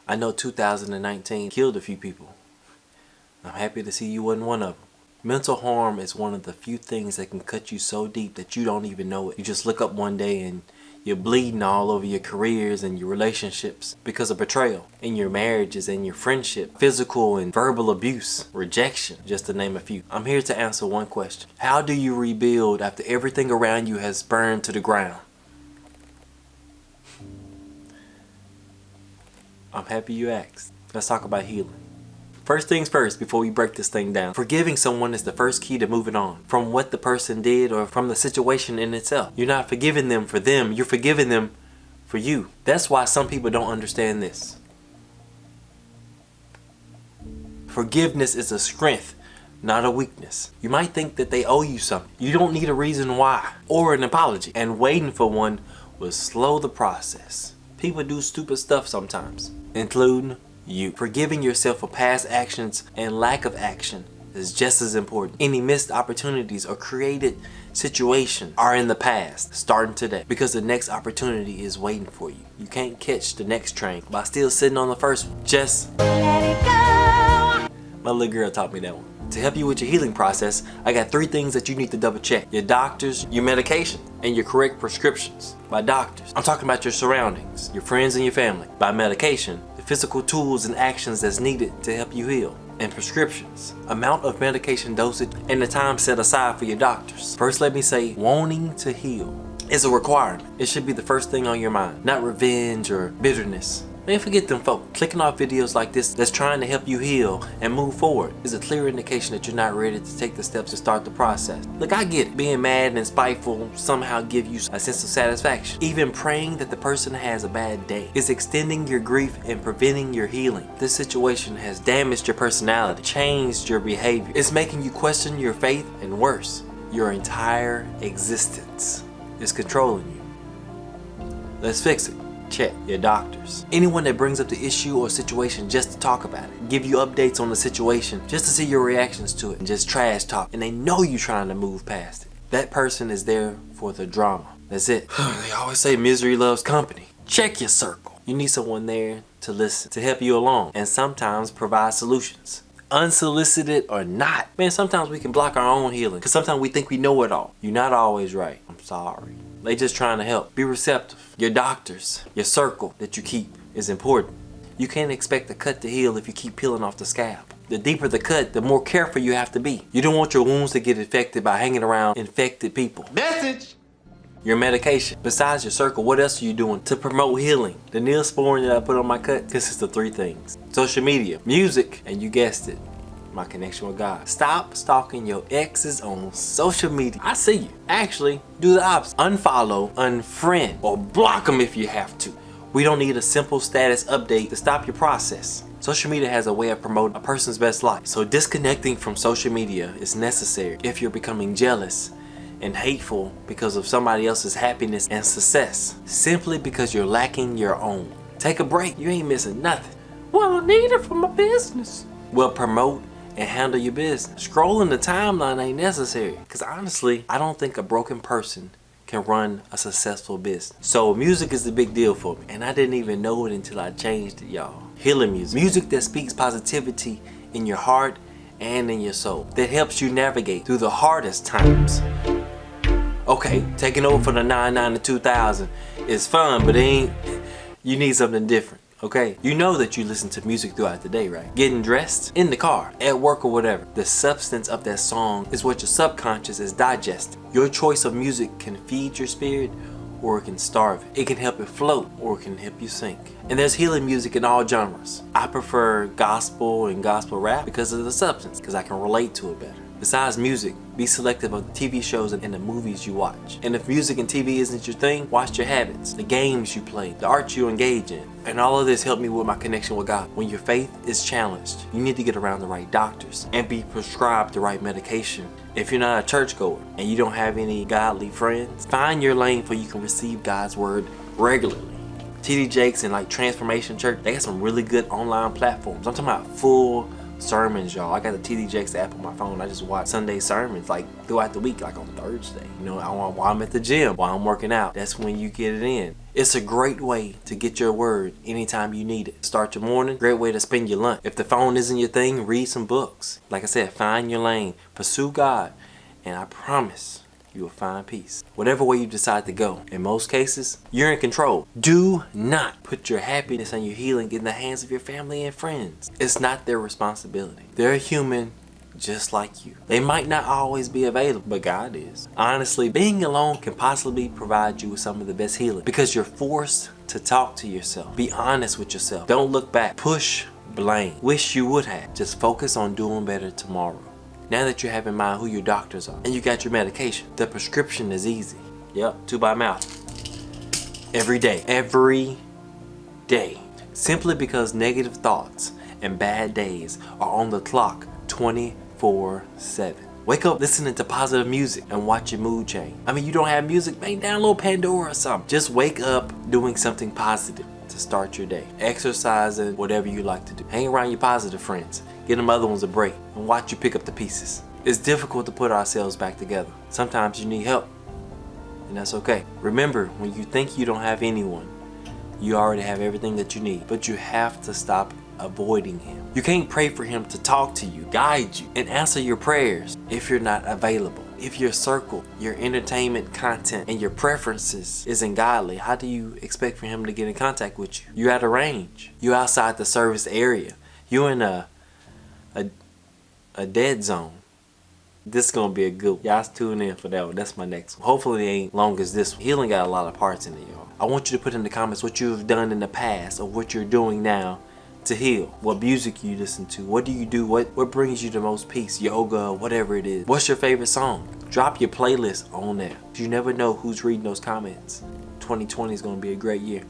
I know 2019 killed a few people. I'm happy to see you wasn't one of them. Mental harm is one of the few things that can cut you so deep that you don't even know it. You just look up one day and you're bleeding all over your careers and your relationships because of betrayal in your marriages and your friendship, physical and verbal abuse, rejection, just to name a few. I'm here to answer one question. How do you rebuild after everything around you has burned to the ground? I'm happy you asked. Let's talk about healing. First things first, before we break this thing down, forgiving someone is the first key to moving on from what the person did or from the situation in itself. You're not forgiving them for them, you're forgiving them for you. That's why some people don't understand this. Forgiveness is a strength, not a weakness. You might think that they owe you something. You don't need a reason why or an apology, and waiting for one will slow the process. People do stupid stuff sometimes, including you. Forgiving yourself for past actions and lack of action is just as important. Any missed opportunities or created situations are in the past, starting today, because the next opportunity is waiting for you. You can't catch the next train by still sitting on the first one. Just let it go. My little girl taught me that one. To help you with your healing process, I got 3 things that you need to double check. Your doctors, your medication, and your correct prescriptions by doctors. I'm talking about your surroundings, your friends and your family. By medication, the physical tools and actions that's needed to help you heal. And prescriptions, amount of medication dosage, and the time set aside for your doctors. First, let me say, wanting to heal is a requirement. It should be the first thing on your mind, not revenge or bitterness. Man, forget them folk. Clicking off videos like this that's trying to help you heal and move forward is a clear indication that you're not ready to take the steps to start the process. Look, I get it. Being mad and spiteful somehow give you a sense of satisfaction. Even praying that the person has a bad day is extending your grief and preventing your healing. This situation has damaged your personality, changed your behavior. It's making you question your faith, and worse, your entire existence is controlling you. Let's fix it. Check your doctors. Anyone that brings up the issue or situation just to talk about it, give you updates on the situation just to see your reactions to it, and just trash talk, and they know you're trying to move past it. That person is there for the drama. That's it. They always say misery loves company. Check your circle. You need someone there to listen, to help you along, and sometimes provide solutions. Unsolicited or not, man, sometimes we can block our own healing because sometimes we think we know it all. You're not always right. I'm sorry. They just trying to help. Be receptive. Your doctors, your circle that you keep is important. You can't expect the cut to heal if you keep peeling off the scab. The deeper the cut, the more careful you have to be. You don't want your wounds to get infected by hanging around infected people. Message! Your medication. Besides your circle, what else are you doing to promote healing? The Neosporin that I put on my cut consists of 3 things. Social media, music, and you guessed it, my connection with God. Stop stalking your exes on social media. I see you. Actually, do the opposite. Unfollow, unfriend, or block them if you have to. We don't need a simple status update to stop your process. Social media has a way of promoting a person's best life. So disconnecting from social media is necessary if you're becoming jealous and hateful because of somebody else's happiness and success, simply because you're lacking your own. Take a break. You ain't missing nothing. Well, I need it for my business. Well, promote and handle your business. Scrolling the timeline ain't necessary, because honestly, I don't think a broken person can run a successful business. So music is the big deal for me, and I didn't even know it until I changed it, y'all. Healing music. Music that speaks positivity in your heart and in your soul, that helps you navigate through the hardest times. Okay, taking over for the 99 to 2000 is fun, but you need something different. Okay, you know that you listen to music throughout the day, right? Getting dressed, in the car, at work, or whatever. The substance of that song is what your subconscious is digesting. Your choice of music can feed your spirit, or it can starve it. It can help it float, or it can help you sink. And there's healing music in all genres. I prefer gospel and gospel rap because of the substance, because I can relate to it better. Besides music, be selective of the TV shows and the movies you watch. And if music and TV isn't your thing, watch your habits, the games you play, the art you engage in. And all of this helped me with my connection with God. When your faith is challenged, you need to get around the right doctors and be prescribed the right medication. If you're not a churchgoer and you don't have any godly friends, find your lane so you can receive God's word regularly. TD Jakes and like Transformation Church, they got some really good online platforms. I'm talking about full sermons, y'all. I got the TD Jakes app on my phone. I just watch Sunday sermons like throughout the week, like on Thursday. You know, while I'm at the gym, while I'm working out. That's when you get it in. It's a great way to get your word anytime you need it. Start your morning, great way to spend your lunch. If the phone isn't your thing, read some books. Like I said, find your lane, pursue God, and I promise you will find peace. Whatever way you decide to go, in most cases, you're in control. Do not put your happiness and your healing in the hands of your family and friends. It's not their responsibility. They're human just like you. They might not always be available, but God is. Honestly, being alone can possibly provide you with some of the best healing because you're forced to talk to yourself. Be honest with yourself. Don't look back. Push blame. Wish you would have. Just focus on doing better tomorrow. Now that you have in mind who your doctors are and you got your medication, the prescription is easy. Yep, 2 by mouth. Every day. Every day. Simply because negative thoughts and bad days are on the clock 24/7. Wake up listening to positive music and watch your mood change. I mean, you don't have music, man, download Pandora or something. Just wake up doing something positive to start your day. Exercising, whatever you like to do. Hang around your positive friends. Give them other ones a break and watch you pick up the pieces. It's difficult to put ourselves back together. Sometimes you need help, and that's okay. Remember, when you think you don't have anyone, you already have everything that you need, but you have to stop avoiding him. You can't pray for him to talk to you, guide you, and answer your prayers if you're not available. If your circle, your entertainment content, and your preferences isn't godly, how do you expect for him to get in contact with you? You're out of range. You're outside the service area. You're in a dead zone. This is gonna be a good one. Y'all tune in for that one. That's my next one. Hopefully it ain't long as this one. Healing got a lot of parts in it, y'all. I want you to put in the comments what you've done in the past or what you're doing now to heal. What music you listen to. What do you do? What brings you the most peace? Yoga, whatever it is. What's your favorite song? Drop your playlist on there. You never know who's reading those comments. 2020 is gonna be a great year.